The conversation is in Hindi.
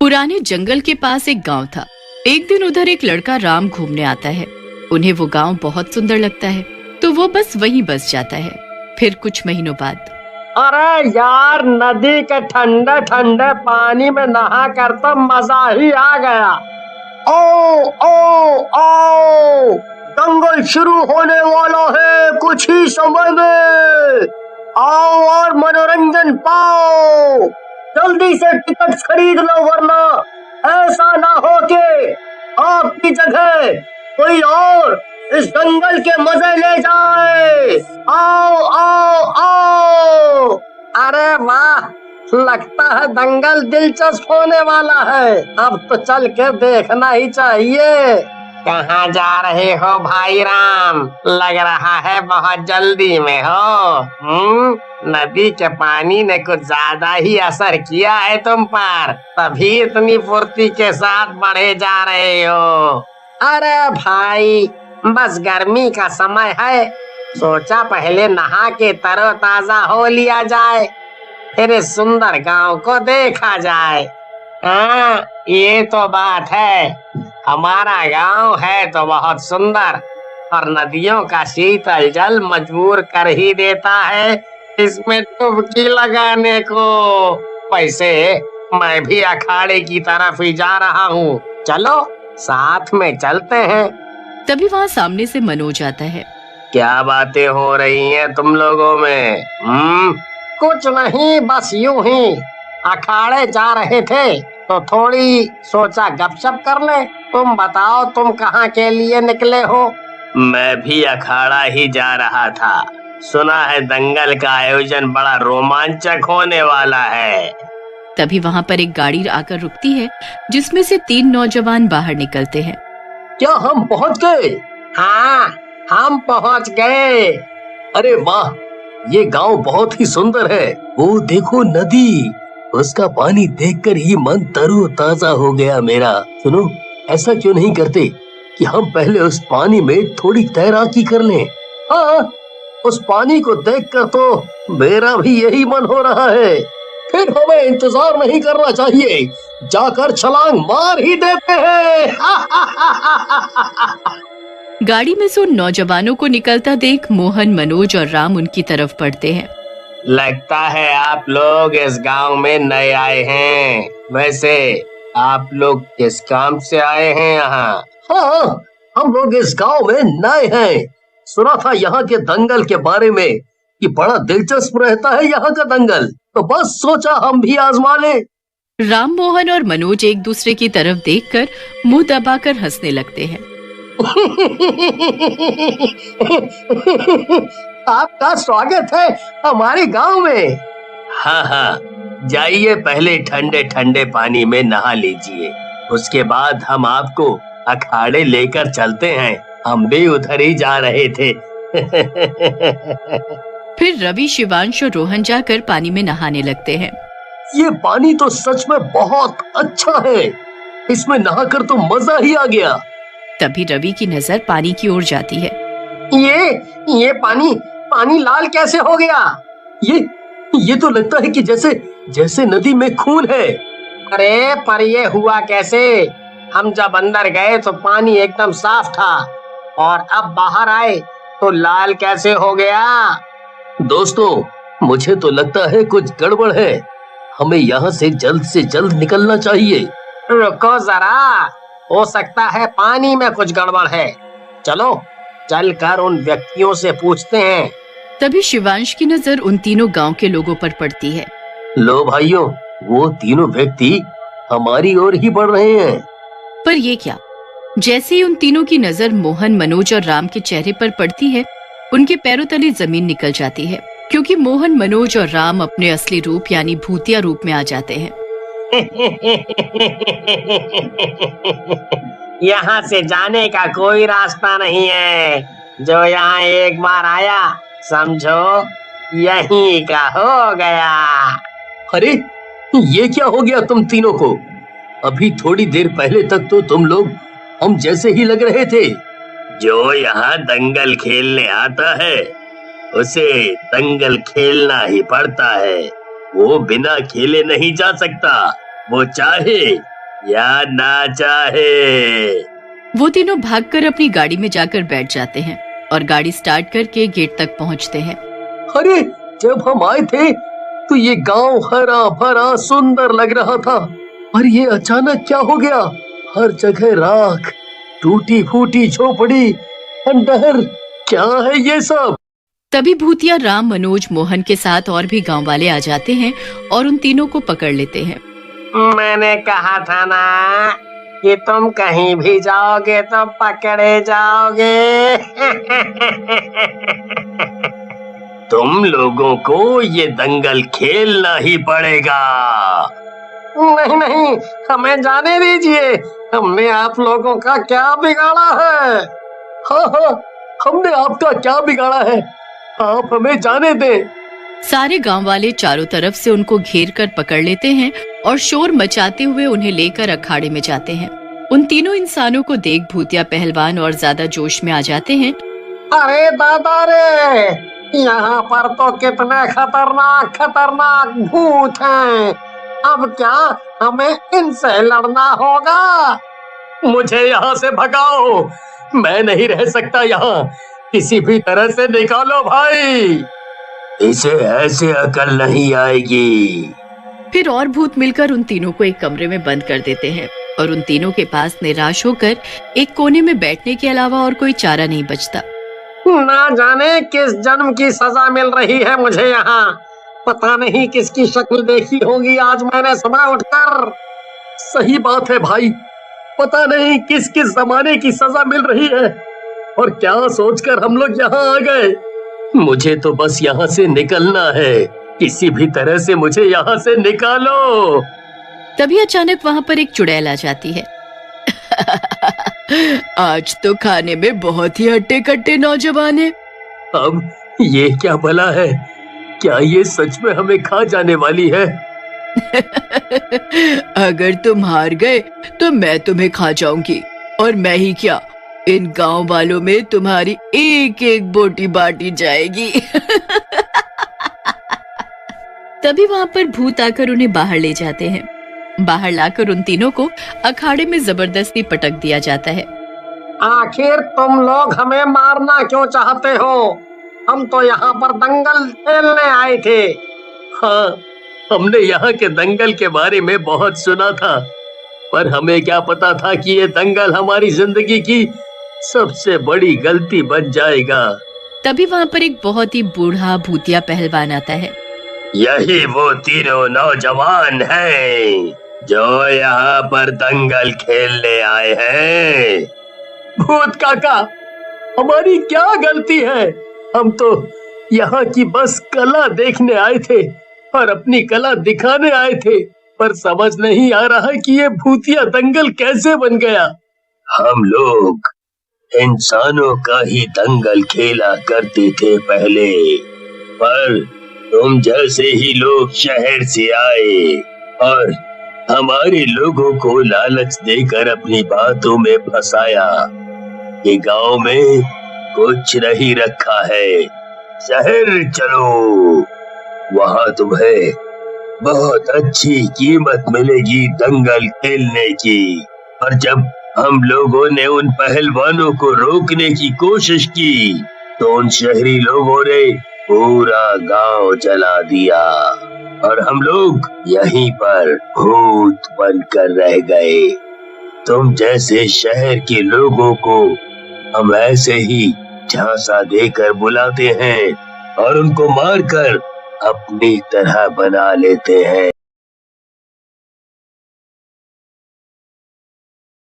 पुराने जंगल के पास एक गांव था। एक दिन उधर एक लड़का राम घूमने आता है। उन्हें वो गांव बहुत सुंदर लगता है, तो वो बस वहीं बस जाता है। फिर कुछ महीनों बाद, अरे यार, नदी के ठंडे ठंडे पानी में नहा कर तो मजा ही आ गया। ओ ओ ओ, दंगल शुरू होने वाला है कुछ ही समय में। आओ और मनोरंजन पाओ, जल्दी से टिकट खरीद लो, वरना ऐसा ना हो कि आपकी जगह कोई और इस दंगल के मजे ले जाए। आओ आओ आओ। अरे वाह, लगता है दंगल दिलचस्प होने वाला है। अब तो चल के देखना ही चाहिए। कहाँ जा रहे हो भाई राम? लग रहा है बहुत जल्दी में हो। नदी के पानी ने कुछ ज्यादा ही असर किया है तुम पर, तभी इतनी फुर्ती के साथ बढ़े जा रहे हो। अरे भाई, बस गर्मी का समय है, सोचा पहले नहा के तरोताजा हो लिया जाए, फिर इस सुंदर गांव को देखा जाए। हाँ, ये तो बात है। हमारा गांव है तो बहुत सुंदर, और नदियों का शीतल जल मजबूर कर ही देता है इसमें डुबकी लगाने को। वैसे मैं भी अखाड़े की तरफ ही जा रहा हूँ, चलो साथ में चलते हैं। तभी वहाँ सामने से मनोज आता है। क्या बातें हो रही हैं तुम लोगों में? कुछ नहीं, बस यूं ही अखाड़े जा रहे थे तो थोड़ी सोचा गपशप कर ले। तुम बताओ, तुम कहाँ के लिए निकले हो? मैं भी अखाड़ा ही जा रहा था। सुना है दंगल का आयोजन बड़ा रोमांचक होने वाला है। तभी वहाँ पर एक गाड़ी आकर रुकती है, जिसमें से 3 नौजवान बाहर निकलते हैं। क्या हम पहुँच गए? हाँ, हम पहुँच गए। अरे वाह, ये गांव बहुत ही सुंदर है। वो देखो नदी, उसका पानी देखकर ही मन तरोताजा हो गया मेरा। सुनो, ऐसा क्यों नहीं करते कि हम पहले उस पानी में थोड़ी तैराकी कर लें? हाँ, उस पानी को देखकर तो मेरा भी यही मन हो रहा है। फिर हमें इंतजार नहीं करना चाहिए, जाकर छलांग मार ही देते हैं। गाड़ी में से उन नौजवानों को निकलता देख मोहन, मनोज और राम उनकी तरफ बढ़ते हैं। लगता है आप लोग इस गांव में नए आए हैं। वैसे आप लोग किस काम से आए हैं यहाँ? हाँ, हम लोग इस गांव में नए हैं। सुना था यहाँ के दंगल के बारे में कि बड़ा दिलचस्प रहता है यहाँ का दंगल, तो बस सोचा हम भी आजमा लें। राम, मोहन और मनोज एक दूसरे की तरफ देखकर मुंह दबाकर हंसने लगते हैं। आपका स्वागत है हमारे गांव में। हाँ हाँ, जाइए पहले ठंडे ठंडे पानी में नहा लीजिए, उसके बाद हम आपको अखाड़े लेकर चलते हैं। हम भी उधर ही जा रहे थे। फिर रवि, शिवांश और रोहन जाकर पानी में नहाने लगते हैं। ये पानी तो सच में बहुत अच्छा है, इसमें नहाकर तो मजा ही आ गया। तभी रवि की नजर पानी की ओर जाती है। ये पानी लाल कैसे हो गया? ये तो लगता है कि जैसे नदी में खून है। अरे पर ये हुआ कैसे? हम जब अंदर गए तो पानी एकदम साफ था, और अब बाहर आए तो लाल कैसे हो गया? दोस्तों, मुझे तो लगता है कुछ गड़बड़ है। हमें यहाँ से जल्द निकलना चाहिए। रुको जरा, हो सकता है पानी में कुछ गड़बड़ है। चलो चलकर उन व्यक्तियों से पूछते हैं। तभी शिवांश की नजर उन तीनों गांव के लोगों पर पड़ती है। लो भाइयों, वो तीनों व्यक्ति हमारी ओर ही बढ़ रहे हैं। पर ये क्या? जैसे ही उन तीनों की नजर मोहन, मनोज और राम के चेहरे पर पड़ती है, उनके पैरों तले जमीन निकल जाती है, क्योंकि मोहन, मनोज और राम अपने असली रूप यानी भूतिया रूप में आ जाते हैं। यहाँ से जाने का कोई रास्ता नहीं है। जो यहाँ एक बार आया, समझो यहीं का हो गया। अरे ये क्या हो गया तुम तीनों को? अभी थोड़ी देर पहले तक तो तुम लोग हम जैसे ही लग रहे थे। जो यहाँ दंगल खेलने आता है उसे दंगल खेलना ही पड़ता है। वो बिना खेले नहीं जा सकता। वो चाहे या ना चाहे। वो तीनों भागकर अपनी गाड़ी में जाकर बैठ जाते हैं और गाड़ी स्टार्ट करके गेट तक पहुंचते हैं। अरे, जब हम आए थे तो ये गांव हरा भरा सुंदर लग रहा था, और ये अचानक क्या हो गया? हर जगह राख, टूटी फूटी झोपड़ी, खंडहर, क्या है ये सब? तभी भूतिया राम, मनोज, मोहन के साथ और भी गांव वाले आ जाते हैं और उन तीनों को पकड़ लेते हैं। मैंने कहा था ना कि तुम कहीं भी जाओगे तो पकड़े जाओगे। तुम लोगों को ये दंगल खेलना ही पड़ेगा। नहीं नहीं, हमें जाने दीजिए। हमने आप लोगों का क्या बिगाड़ा है? हाँ हाँ, हमने आपका क्या बिगाड़ा है? आप हमें जाने दें। सारे गांव वाले चारों तरफ से उनको घेर कर पकड़ लेते हैं और शोर मचाते हुए उन्हें लेकर अखाड़े में जाते हैं। उन तीनों इंसानों को देख भूतिया पहलवान और ज्यादा जोश में आ जाते हैं। अरे दादा रे, यहाँ पर तो कितने खतरनाक खतरनाक भूत हैं। अब क्या हमें इनसे लड़ना होगा? मुझे यहाँ से भगाओ, मैं नहीं रह सकता यहाँ। किसी भी तरह से निकालो भाई। इसे ऐसे अकल नहीं आएगी। फिर और भूत मिलकर उन तीनों को एक कमरे में बंद कर देते हैं और उन तीनों के पास निराश होकर एक कोने में बैठने के अलावा और कोई चारा नहीं बचता। ना जाने किस जन्म की सजा मिल रही है मुझे यहाँ। पता नहीं किसकी शक्ल देखी होगी आज मैंने सुबह उठकर। सही बात है भाई, पता नहीं किस किस जमाने की सजा मिल रही है और क्या सोचकर हम लोग यहाँ आ गए। मुझे तो बस यहाँ से निकलना है। किसी भी तरह से मुझे यहाँ से निकालो। तभी अचानक वहाँ पर एक चुड़ैल आ जाती है। आज तो खाने में बहुत ही हट्टे कट्टे नौजवान है। अब ये क्या भला है? क्या ये सच में हमें खा जाने वाली है? अगर तुम हार गए तो मैं तुम्हें खा जाऊंगी, और मैं ही क्या, इन गांव वालों में तुम्हारी एक एक बोटी बांटी जाएगी। तभी वहाँ पर भूत आकर उन्हें बाहर ले जाते हैं। बाहर लाकर उन तीनों को अखाड़े में जबरदस्ती पटक दिया जाता है। आखिर तुम लोग हमें मारना क्यों चाहते हो? हम तो यहाँ पर दंगल खेलने आए थे। हाँ, हमने यहाँ के दंगल के बारे में बहुत सुना था, पर हमें क्या पता था कि ये दंगल हमारी जिंदगी की सबसे बड़ी गलती बन जाएगा। तभी वहाँ पर एक बहुत ही बूढ़ा भूतिया पहलवान आता है। यही वो तीनों नौजवान हैं जो यहाँ पर दंगल खेलने आए हैं। भूत काका, हमारी क्या गलती है? हम तो यहाँ की बस कला देखने आए थे और अपनी कला दिखाने आए थे, पर समझ नहीं आ रहा कि ये भूतिया दंगल कैसे बन गया। हम लोग इंसानों का ही दंगल खेला करते थे पहले, पर तुम जैसे ही लोग शहर से आए और हमारे लोगों को लालच देकर अपनी बातों में फंसाया कि गांव में कुछ नहीं रखा है, शहर चलो, वहां तुम्हें बहुत अच्छी कीमत मिलेगी दंगल खेलने की। और जब हम लोगों ने उन पहलवानों को रोकने की कोशिश की तो उन शहरी लोगों ने पूरा गांव जला दिया और हम लोग यहीं पर भूत बनकर रह गए। तुम जैसे शहर के लोगों को हम ऐसे ही झांसा देकर बुलाते हैं और उनको मारकर अपनी तरह बना लेते हैं।